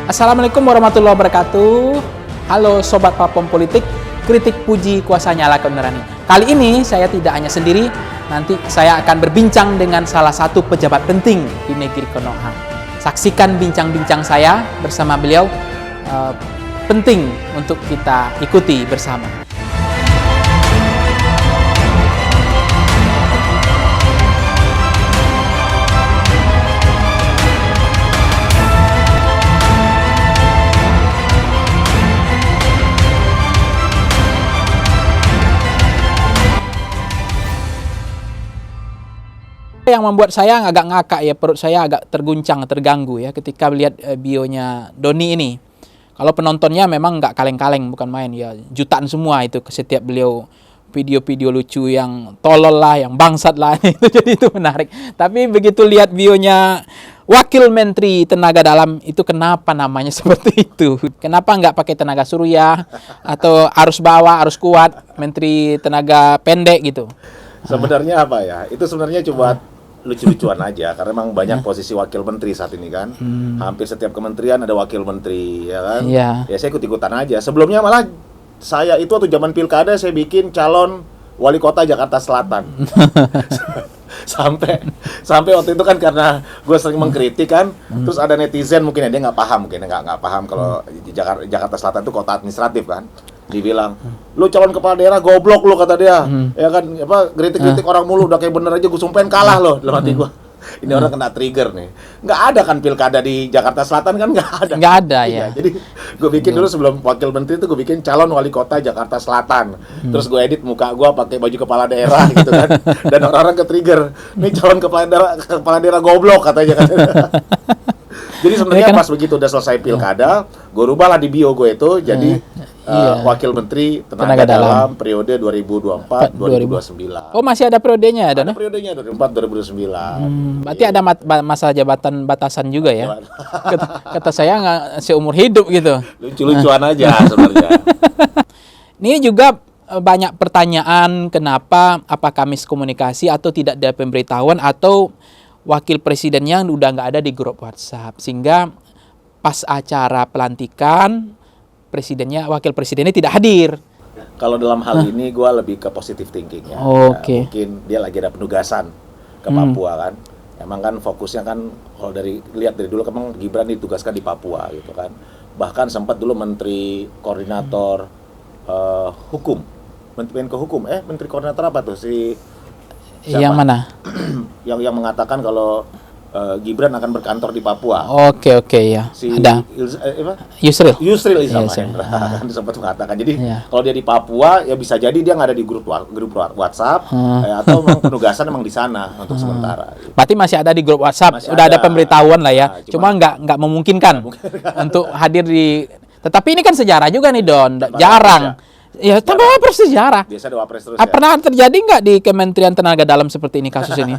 Assalamualaikum warahmatullahi wabarakatuh. Halo Sobat Platform Politik, kritik puji kuasa nyala kebenaran. Kali ini saya tidak hanya sendiri, nanti saya akan berbincang dengan salah satu pejabat penting di negeri Konoha. Saksikan bincang-bincang saya bersama beliau, penting untuk kita ikuti bersama. Yang membuat saya agak ngakak ya, perut saya agak terguncang, terganggu ya ketika melihat bionya Doni ini. Kalau penontonnya memang nggak kaleng-kaleng, bukan main ya, jutaan semua itu setiap beliau video-video lucu yang tolol lah, yang bangsat lah itu, jadi itu menarik. Tapi begitu lihat bionya Wakil Menteri Tenaga Dalam itu, kenapa namanya seperti itu? Kenapa nggak pakai tenaga surya atau arus bawah, arus kuat, Menteri Tenaga Pendek gitu? Sebenarnya apa ya? Itu sebenarnya coba lucu-lucuan aja, karena memang banyak posisi wakil menteri saat ini kan. Hampir setiap kementerian ada wakil menteri, ya kan? Ya saya ikut-ikutan aja. Sebelumnya malah saya itu waktu zaman pilkada saya bikin calon wali kota Jakarta Selatan. sampai waktu itu kan karena gue sering mengkritik kan, terus ada netizen mungkin dia nggak paham kalau di Jakarta Selatan itu kota administratif kan. Dibilang, lu calon kepala daerah goblok lu, kata dia. Ya kan, apa, kritik-kritik orang mulu, udah kayak bener aja gue sumpahin kalah lo. Dalam hati gue, ini orang kena trigger nih. Nggak ada kan pilkada di Jakarta Selatan kan, nggak ada. Nggak ada ya. Jadi gue bikin dulu sebelum wakil menteri itu gue bikin calon wali kota Jakarta Selatan. Terus gue edit muka gue pakai baju kepala daerah gitu kan. Dan orang-orang ke trigger, nih calon kepala daerah goblok katanya kan. Jadi sebenarnya pas begitu udah selesai pilkada, gue rubahlah di bio gue itu jadi Wakil Menteri Tenaga Dalam periode 2024-2029. Oh, masih ada periodenya ya, Ada periodenya 2004-2009. Berarti ada masa jabatan batasan juga ya? Kata saya nggak seumur hidup gitu. Lucu-lucuan aja sebenarnya. Ini juga banyak pertanyaan, kenapa, apakah miskomunikasi atau tidak ada pemberitahuan atau wakil presidennya udah nggak ada di grup WhatsApp, sehingga pas acara pelantikan wakil presidennya tidak hadir. Kalau dalam hal ini gue lebih ke positive thinking ya. Oke. Mungkin dia lagi ada penugasan ke Papua kan. Emang kan fokusnya kan kalau lihat dari dulu kan Gibran ditugaskan di Papua gitu kan. Bahkan sempat dulu menteri koordinator hukum, Menteri koordinator apa tuh siapa? Yang mana? yang mengatakan kalau Gibran akan berkantor di Papua. Oke ya. Ada. Yusril Isamahendra kan sempat mengatakan. Jadi kalau dia di Papua ya bisa jadi dia nggak ada di grup WhatsApp atau memang penugasan memang di sana untuk sementara. Berarti masih ada di grup WhatsApp. Udah ada pemberitahuan lah ya. Cuma nggak memungkinkan untuk hadir di. Tetapi ini kan sejarah juga nih Don. Jarang. Ya, tambah wapres sejarah. Biasa ada wapres terus. Pernah terjadi nggak di Kementerian Tenaga Dalam seperti ini kasus ini?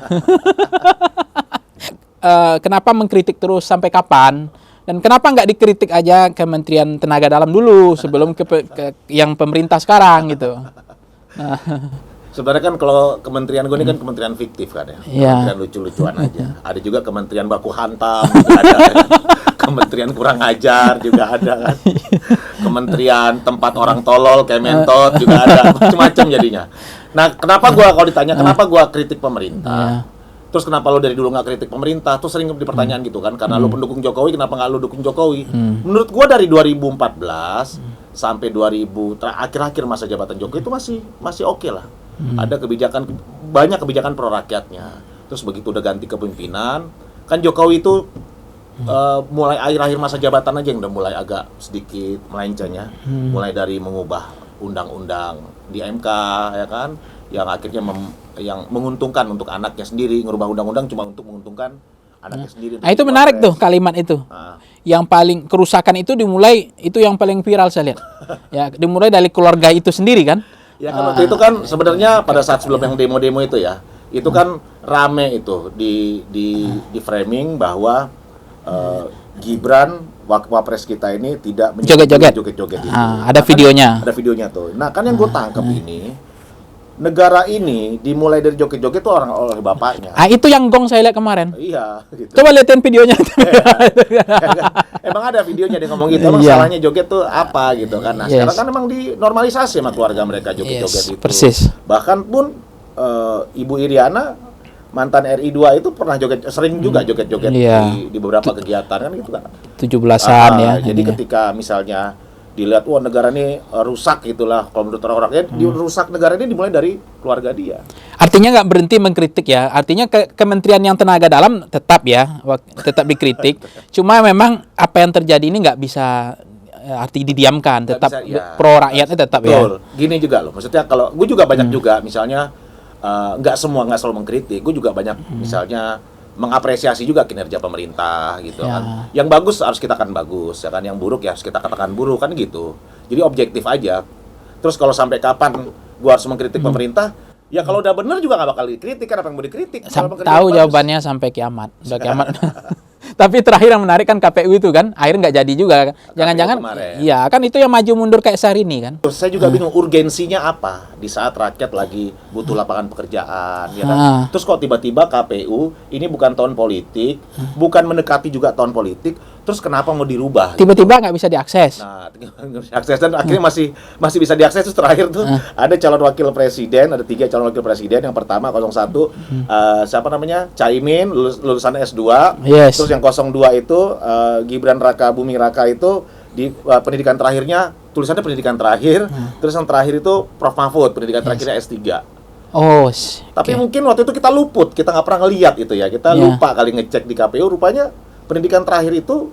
Kenapa mengkritik terus sampai kapan? Dan kenapa nggak dikritik aja Kementerian Tenaga Dalam dulu sebelum yang pemerintah sekarang gitu? Sebenarnya kan kalau kementerian gue ini kan kementerian fiktif kan ya. Kementerian lucu-lucuan aja. Ada juga kementerian baku hantam juga ada. Kementerian kurang ajar juga ada kan. Kementerian tempat orang tolol kayak mentot juga ada. Macam-macam jadinya. Nah, kenapa gue kalau ditanya kenapa gue kritik pemerintah? Terus kenapa lo dari dulu nggak kritik pemerintah? Tuh sering dipertanyaan gitu kan, karena lo pendukung Jokowi, kenapa nggak lo dukung Jokowi? Menurut gua dari 2014 sampai akhir-akhir masa jabatan Jokowi itu masih oke lah. Ada banyak kebijakan pro rakyatnya. Terus begitu udah ganti kepemimpinan, kan Jokowi itu mulai akhir-akhir masa jabatan aja yang udah mulai agak sedikit melenceng ya. Mulai dari mengubah undang-undang di MK ya kan, yang akhirnya yang menguntungkan untuk anaknya sendiri, ngerubah undang-undang cuma untuk menguntungkan anaknya sendiri. Nah, itu menarik tuh kalimat itu. Yang paling kerusakan itu dimulai, itu yang paling viral saya lihat. Ya, dimulai dari keluarga itu sendiri kan? Ya kan waktu itu kan sebenarnya pada saat sebelum yang demo-demo itu ya, itu kan rame itu di framing bahwa Gibran wapres kita ini tidak joget-joget itu. ada videonya. Ada videonya tuh. Nah, kan yang gue tangkap ini negara ini dimulai dari joget-joget tuh orang oleh bapaknya. Itu yang gong saya lihat kemarin. Iya, gitu. Coba liatin videonya. Emang ada videonya dia ngomong gitu. Emang salahnya joget tuh apa gitu kan? Nah, sekarang kan emang dinormalisasi sama keluarga mereka joget-joget itu. Persis. Bahkan pun Ibu Iriana mantan RI 2 itu pernah sering juga joget-joget di beberapa kegiatan kan gitu kan. 17-an ya. Jadi ketika misalnya dilihat wah negara ini rusak gitulah kalau menurut orang-orang rusak negara ini dimulai dari keluarga dia. Artinya nggak berhenti mengkritik ya. Artinya kementerian yang tenaga dalam tetap ya, tetap dikritik. Cuma memang apa yang terjadi ini nggak bisa arti didiamkan, tetap bisa, pro rakyatnya tetap betul. Ya. Gini juga loh, maksudnya kalau gue juga banyak juga misalnya nggak selalu mengkritik, gue juga banyak misalnya mengapresiasi juga kinerja pemerintah gitu kan. Yang bagus harus kita katakan bagus, ya kan. Yang buruk ya harus kita katakan buruk kan gitu. Jadi objektif aja. Terus kalau sampai kapan gua harus mengkritik pemerintah? Ya kalau udah benar juga nggak bakal dikritik, kan apa yang mau dikritik? Tahu jawabannya sampai kiamat. Udah kiamat. Tapi terakhir yang menarik kan KPU itu kan, akhirnya nggak jadi juga. Jangan-jangan, iya kan itu yang maju mundur kayak Syahrini kan. Terus saya juga bingung urgensinya apa di saat rakyat lagi butuh lapangan pekerjaan, ya kan. Terus kok tiba-tiba KPU ini bukan tahun politik, bukan mendekati juga tahun politik, terus kenapa mau dirubah? Tiba-tiba nggak bisa diakses. Nah, akses dan akhirnya masih bisa diakses. Terus terakhir tuh ada calon wakil presiden, ada 3 calon wakil presiden. Yang pertama 01 siapa namanya? Caimin lulusan S2. Terus yang 02 itu Gibran Raka Buming Raka itu di pendidikan terakhirnya tulisannya pendidikan terakhir. Terus yang terakhir itu Prof Mahfud pendidikan terakhirnya S3. Tapi mungkin waktu itu kita luput, kita nggak pernah ngeliat itu ya. Kita lupa kali ngecek di KPU, rupanya pendidikan terakhir itu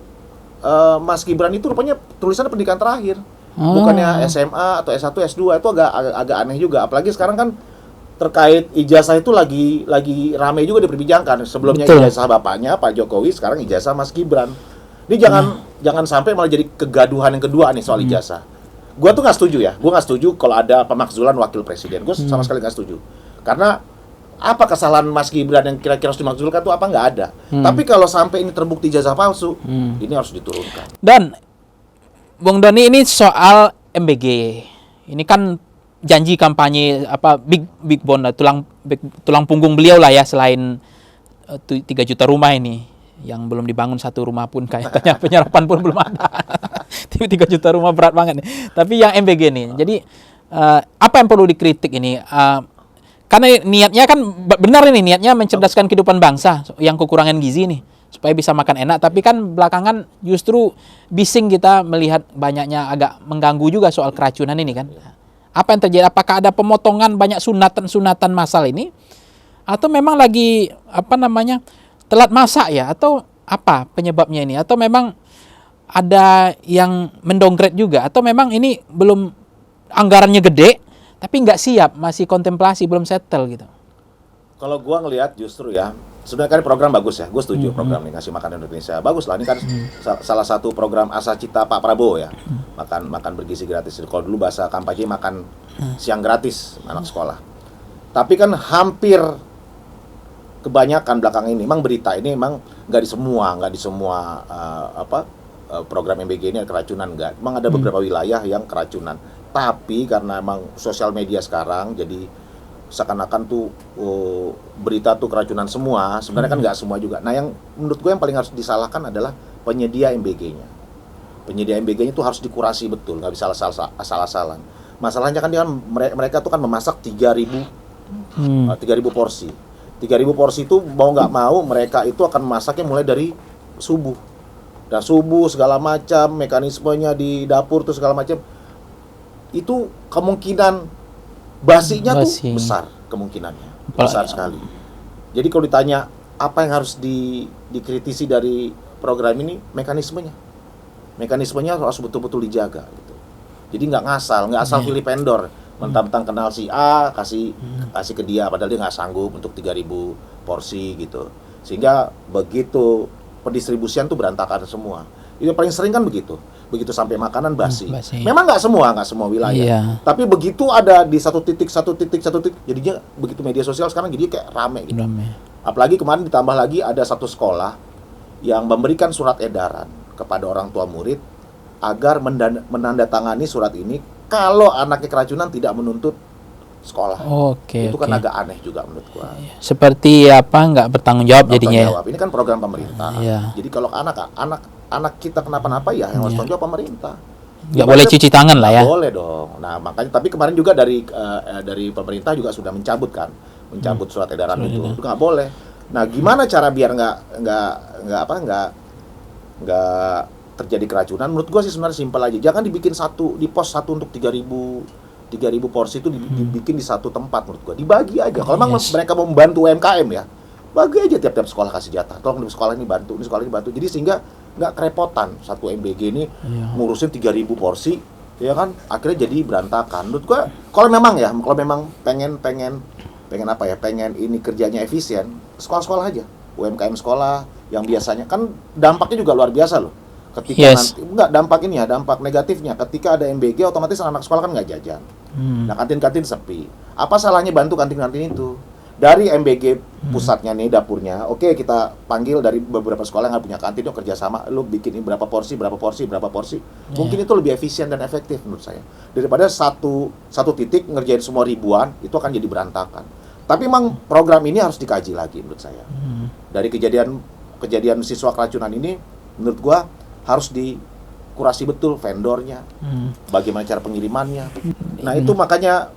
Mas Gibran itu rupanya tulisannya pendidikan terakhir. Bukannya SMA atau S1, S2 itu agak aneh juga. Apalagi sekarang kan terkait ijazah itu lagi ramai juga diperbincangkan. Sebelumnya ijazah bapaknya Pak Jokowi, sekarang ijazah Mas Gibran. Ini jangan sampai malah jadi kegaduhan yang kedua nih soal ijazah. Gua tuh nggak setuju ya. Gua nggak setuju kalau ada pemakzulan wakil presiden. Gua sama sekali nggak setuju. Karena apa kesalahan Mas Gibran yang kira-kira harus dimakzulkan tuh apa nggak ada. Tapi kalau sampai ini terbukti ijazah palsu, ini harus diturunkan. Dan Bung Doni ini soal MBG. Ini kan janji kampanye big bond tulang punggung beliau lah ya, selain 3 juta rumah ini yang belum dibangun satu rumah pun kayaknya, penyerapan pun belum ada. 3 juta rumah berat banget nih. Tapi yang MBG nih. Jadi apa yang perlu dikritik ini? Karena niatnya kan benar ini, niatnya mencerdaskan kehidupan bangsa yang kekurangan gizi nih, supaya bisa makan enak. Tapi kan belakangan justru bising kita melihat banyaknya agak mengganggu juga soal keracunan ini kan. Apa yang terjadi? Apakah ada pemotongan banyak sunatan-sunatan massal ini? Atau memang lagi telat masak ya? Atau apa penyebabnya ini? Atau memang ada yang mendongkret juga? Atau memang ini belum anggarannya gede, tapi nggak siap, masih kontemplasi, belum settle gitu? Kalau gua ngelihat justru ya, sebenarnya kan program bagus ya, gue setuju program ini ngasih makan Indonesia bagus lah. Ini kan salah satu program asa cita Pak Prabowo ya, makan bergizi gratis. Kalau dulu bahasa kampanye makan siang gratis anak sekolah. Tapi kan hampir kebanyakan belakang ini, memang berita ini memang nggak di semua program MBG ini keracunan nggak. Memang ada beberapa wilayah yang keracunan. Tapi karena emang sosial media sekarang jadi seakan-akan tuh berita tuh keracunan semua, sebenarnya kan nggak semua juga. Nah yang menurut gue yang paling harus disalahkan adalah penyedia MBG-nya. Penyedia MBG-nya itu harus dikurasi betul, nggak bisa asal-asalan. Masalahnya kan mereka tuh kan memasak 3.000 porsi. 3.000 porsi itu mau nggak mau mereka itu akan memasaknya mulai dari subuh. Dan subuh segala macam, mekanismenya di dapur tuh segala macam. Itu kemungkinan basinya tuh besar kemungkinannya, besar sekali. Jadi kalau ditanya apa yang harus dikritisi dari program ini, mekanismenya harus betul-betul dijaga gitu. Jadi nggak asal pilih vendor, mentang-mentang kenal si A kasih ke dia, padahal dia nggak sanggup untuk 3.000 porsi gitu. Sehingga begitu pendistribusian tuh berantakan semua. Itu paling sering kan begitu sampai makanan basi. Memang nggak semua wilayah. Tapi begitu ada di satu titik, jadinya begitu media sosial sekarang jadi kayak rame gitu. Apalagi kemarin ditambah lagi ada satu sekolah yang memberikan surat edaran kepada orang tua murid agar menandatangani surat ini kalau anaknya keracunan tidak menuntut sekolah. Oke, Itu kan oke. agak aneh juga menurut gua. Seperti apa nggak bertanggung jawab jadinya ya? Jawab. Ini kan program pemerintah. Iya. Jadi kalau anak kita kenapa-napa ya yang harus tanggung jawab pemerintah. Nggak boleh cuci tangan lah ya. Nggak boleh dong. Nah makanya tapi kemarin juga dari pemerintah juga sudah mencabut surat edaran itu nggak boleh. Nah gimana cara biar nggak terjadi keracunan? Menurut gua sih sebenarnya simpel aja. Jangan dibikin di pos satu untuk 3.000 porsi itu dibikin di satu tempat. Menurut gua dibagi aja. Kalau memang mereka mau membantu UMKM ya, bagi aja tiap-tiap sekolah kasih jatah. Tolong di sekolah ini bantu, di sekolah ini bantu. Jadi sehingga nggak kerepotan satu MBG ini ngurusin 3.000 porsi, ya kan? Akhirnya jadi berantakan. Menurut gua kalau memang pengen ini kerjanya efisien, sekolah-sekolah aja. UMKM sekolah yang biasanya kan dampaknya juga luar biasa loh. Ketika nanti dampak negatifnya ketika ada MBG otomatis anak sekolah kan nggak jajan. Nah kantin-kantin sepi. Apa salahnya bantu kantin-kantin itu? Dari MBG pusatnya nih dapurnya, oke kita panggil dari beberapa sekolah yang nggak punya kantin, yuk kerjasama, lu bikin berapa porsi, mungkin itu lebih efisien dan efektif menurut saya daripada satu titik ngerjain semua ribuan, itu akan jadi berantakan. Tapi memang program ini harus dikaji lagi menurut saya. Dari kejadian siswa keracunan ini, menurut gua harus dikurasi betul vendornya, bagaimana cara pengirimannya. Nah itu makanya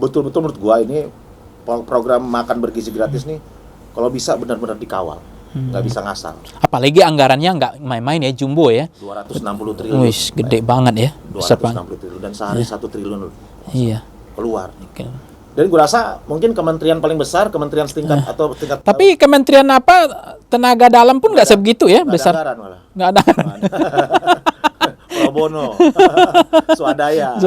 betul-betul menurut gua ini program makan bergizi gratis nih kalau bisa benar-benar dikawal, nggak bisa ngasal. Apalagi anggarannya nggak main-main ya, jumbo ya. 260 triliun. Wih, gede banget ya. 260 triliun dan sehari 1 triliun Iya. keluar. Oke. Dan gue rasa mungkin kementerian paling besar, kementerian setingkat atau tingkat. Tapi kementerian tenaga dalam pun nggak sebegitu ya, besar. Anggaran malah. Nggak ada. Pro bono, swadaya.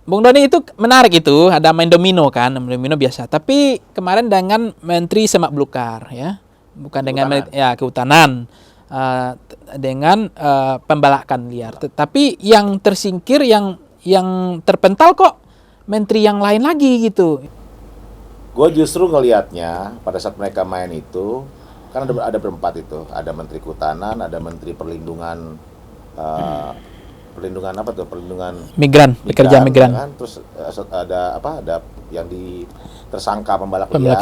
Bung Doni itu menarik itu, ada main domino kan, main domino biasa. Tapi kemarin dengan Menteri Semak Belukar ya, bukan dengan Kehutanan, dengan pembalakan liar. Tetapi yang tersingkir, yang terpental kok menteri yang lain lagi gitu. Gue justru ngelihatnya pada saat mereka main itu, kan ada berempat itu, ada Menteri Kehutanan, ada Menteri Perlindungan Migran, pekerja migran. Kan? Terus ada yang tersangka pembalak liar.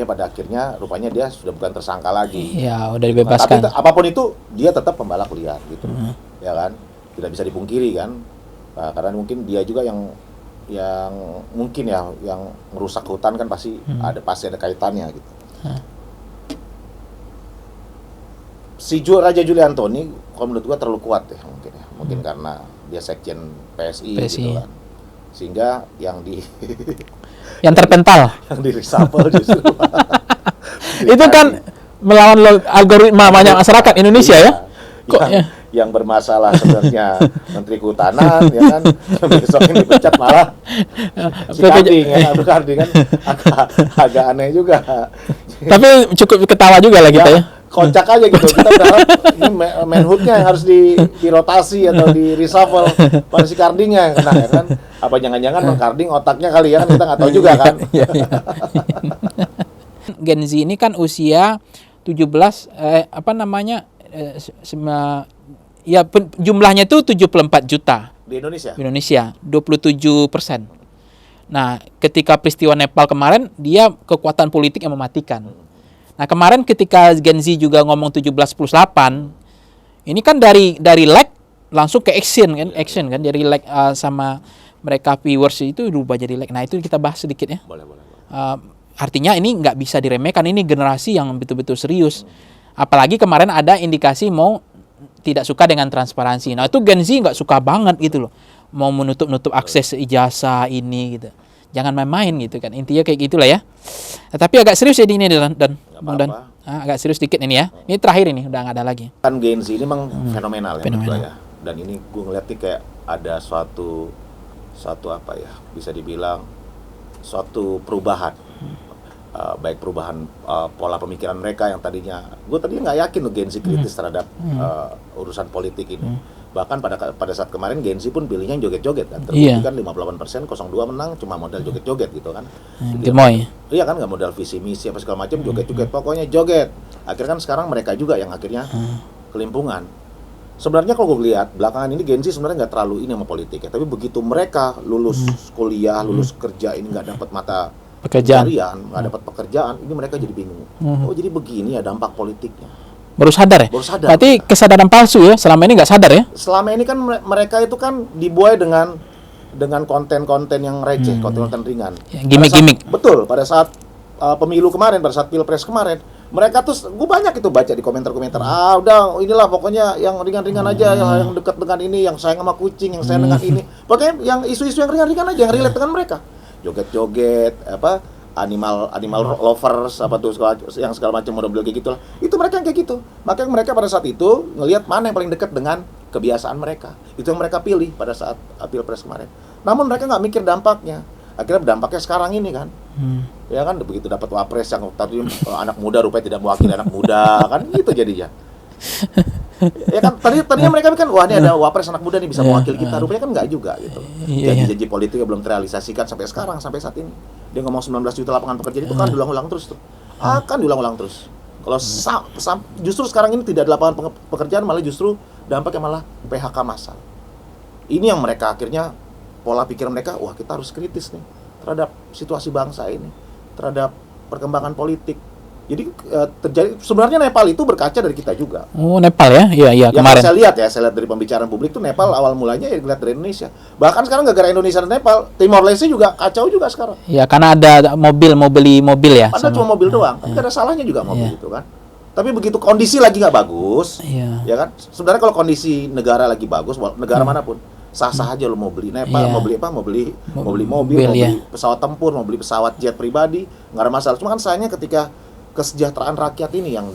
Pada akhirnya rupanya dia sudah bukan tersangka lagi. Ya, udah dibebaskan. Tapi apapun itu dia tetap pembalak liar gitu. Ya kan? Tidak bisa dipungkiri kan. Nah, karena mungkin dia juga yang mungkin ya yang merusak hutan kan pasti ada kaitannya gitu. Si Raja Juli Antoni kalau menurut gua terlalu kuat ya mungkin karena dia sekjen PSI. Gitu kan. Sehingga yang terpental yang di reshuffle justru itu kan melawan algoritma banyak masyarakat Indonesia ya. Kok yang bermasalah sebenarnya Menteri Kehutanan ya kan, besok ini dipecat malah si Karding kan agak aneh juga. Tapi cukup ketawa juga lah kita ya. Kocak aja gitu. Kita berharap ini Menhubnya yang harus dirotasi atau di reshuffle pada si Kardingnya yang kena ya kan. Apa jangan-jangan Bang Karding otaknya kali ya kan, kita nggak tahu juga kan. Gen Z ini kan usia 17 jumlahnya itu 74 juta. Di Indonesia? Di Indonesia, 27%. Nah, ketika peristiwa Nepal kemarin, dia kekuatan politik yang mematikan. Nah, kemarin ketika Gen Z juga ngomong 17+8, ini kan dari like langsung ke action kan, dari like sama mereka viewers itu berubah jadi like. Nah, itu kita bahas sedikit ya. Boleh. Artinya ini nggak bisa diremehkan, ini generasi yang betul-betul serius. Apalagi kemarin ada indikasi mau tidak suka dengan transparansi. Nah, itu Gen Z nggak suka banget gitu loh. Mau menutup akses ijazah ini gitu. Jangan main-main gitu kan. Intinya kayak gitulah ya. Nah, tapi agak serius ya ini dan Bang Dan. Agak serius dikit ini ya. Ini terakhir ini, udah nggak ada lagi. Kan Gen Z ini memang fenomenal ya. Dan ini gue ngeliat nih kayak ada suatu bisa dibilang suatu perubahan. Baik perubahan pola pemikiran mereka yang tadinya nggak yakin loh Gen Z kritis terhadap urusan politik ini. Bahkan pada saat kemarin Gen Z pun pilihnya joget-joget kan. Terbukti kan 58%, 02 menang cuma modal joget-joget gitu kan. Gemoy. Iya kan, nggak modal visi misi apa segala macam, joget-joget, pokoknya joget. Akhirnya kan sekarang mereka juga yang akhirnya kelimpungan. sebenarnya kalau gue lihat belakangan ini Gen Z sebenarnya nggak terlalu ini sama politik ya, tapi begitu mereka lulus kuliah, lulus kerja ini nggak dapat mata Pekerjaan. pencarian, nggak dapat pekerjaan, ini mereka jadi bingung. Oh jadi begini ya dampak politiknya. Baru sadar ya? Baru sadar. Berarti kesadaran palsu ya, selama ini nggak sadar ya? Selama ini kan mereka itu kan dibuai dengan konten-konten yang receh, konten-konten ringan. Ya, gimmick-gimmick. Betul, pada saat pemilu kemarin, pada saat pilpres kemarin, mereka tuh, gue banyak itu baca di komentar-komentar, udah inilah pokoknya yang ringan-ringan aja, yang dekat dengan ini, yang sayang sama kucing, yang sayang dengan ini, pokoknya yang isu-isu yang ringan-ringan aja, yang relate dengan mereka, joget-joget, animal lovers, yang segala macam model kayak gitulah, itu mereka yang kayak gitu, makanya mereka pada saat itu ngelihat mana yang paling dekat dengan kebiasaan mereka, itu yang mereka pilih pada saat pilpres kemarin. Namun mereka nggak mikir dampaknya. Akhirnya dampaknya sekarang ini kan, ya kan begitu dapat wapres yang tadi anak muda rupanya tidak mewakili anak muda kan gitu jadinya. Ya kan tadinya mereka kan wah ini ada wapres anak muda nih bisa mewakili kita, rupanya kan nggak juga gitu. Janji-janji politiknya belum terrealisasikan sampai sekarang, sampai saat ini. Dia ngomong 19 juta lapangan pekerjaan itu kan diulang-ulang terus tuh, akan diulang-ulang terus. Kalau justru sekarang ini tidak ada lapangan pekerjaan, malah justru dampaknya malah PHK massal. Ini yang mereka akhirnya pola pikir mereka, wah kita harus kritis nih terhadap situasi bangsa ini, terhadap perkembangan politik. Jadi terjadi sebenarnya Nepal itu berkaca dari kita juga. Oh Nepal ya, iya kemarin. Saya lihat dari pembicaraan publik tuh Nepal awal mulanya ya dilihat dari Indonesia. Bahkan sekarang gara-gara Indonesia dan Nepal, Timor Leste juga kacau juga sekarang. Ya karena ada mau beli mobil ya. Padahal cuma mobil doang, kan ada salahnya juga mobil itu kan. Tapi begitu kondisi lagi nggak bagus, ya kan. Sebenarnya kalau kondisi negara lagi bagus, negara manapun sah-sah aja lo mau beli Nepal, mau beli apa, mau beli mobil, mau beli pesawat tempur, mau beli pesawat jet pribadi, nggak ada masalah. Cuma kan sayangnya ketika kesejahteraan rakyat ini yang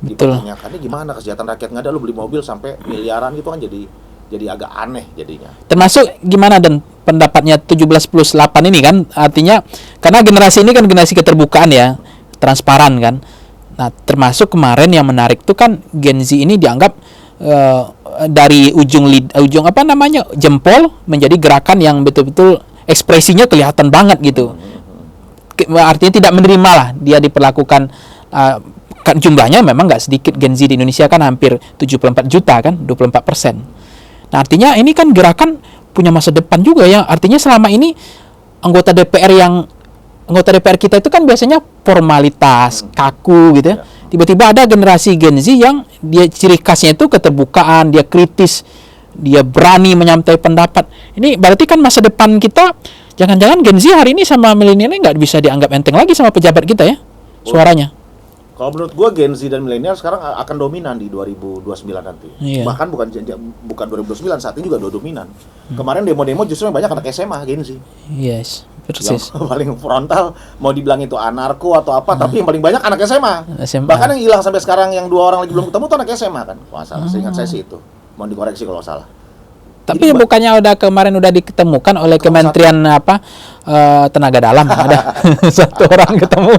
dipertanyakan, ini gimana kesejahteraan rakyat, nggak ada lo beli mobil sampai miliaran gitu kan jadi agak aneh jadinya. Termasuk gimana dan pendapatnya 17+8 ini kan artinya karena generasi ini kan generasi keterbukaan ya, transparan kan. Nah termasuk kemarin yang menarik tuh kan Gen Z ini dianggap dari ujung jempol menjadi gerakan yang betul-betul ekspresinya kelihatan banget gitu. Artinya tidak menerima lah dia diperlakukan, kan jumlahnya memang nggak sedikit. Gen Z di Indonesia kan hampir 74 juta kan, 24%. Nah artinya ini kan gerakan punya masa depan juga ya. Artinya selama ini anggota DPR kita itu kan biasanya formalitas, kaku gitu ya. Tiba-tiba ada generasi Gen Z yang dia ciri khasnya itu keterbukaan, dia kritis, dia berani menyampaikan pendapat. Ini berarti kan masa depan kita, jangan-jangan Gen Z hari ini sama milenialnya nggak bisa dianggap enteng lagi sama pejabat kita ya, suaranya. Kalau menurut gue Gen Z dan milenial sekarang akan dominan di 2029 nanti. Bahkan bukan 2029, saat ini juga dominan. Kemarin demo-demo justru yang banyak anak SMA Gen Z. Yes, persis. Yang paling frontal mau dibilang itu anarko atau apa, tapi yang paling banyak anak SMA. Bahkan yang hilang sampai sekarang yang 2 orang lagi belum ketemu tuh anak SMA kan. Wah salah, seingat saya sih itu. Mau dikoreksi kalau salah. Tapi bukannya kemarin udah diketemukan oleh Kementerian Tenaga Dalam ada satu orang ketemu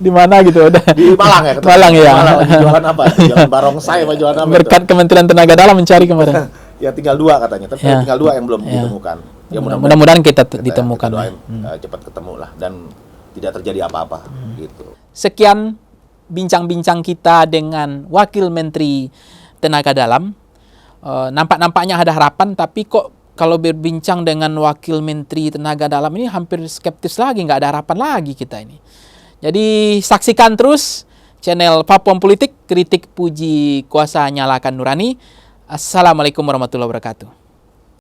di mana gitu udah di Malang ya. Malang ya. Jualan apa? Jualan barongsai apa jualan apa? Berkat Kementerian Tenaga Dalam mencari kemarin. Ya tinggal 2 katanya, tapi tinggal 2 yang belum ditemukan. Ya mudah-mudahan kita ditemukan. Kita doain, cepat ketemu lah dan tidak terjadi apa-apa gitu. Sekian bincang-bincang kita dengan Wakil Menteri Tenaga Dalam. Nampaknya ada harapan, tapi kok kalau berbincang dengan Wakil Menteri Tenaga Dalam ini hampir skeptis lagi, nggak ada harapan lagi kita ini. Jadi saksikan terus channel Papuan Politik, kritik puji kuasa nyalakan nurani. Assalamualaikum warahmatullahi wabarakatuh.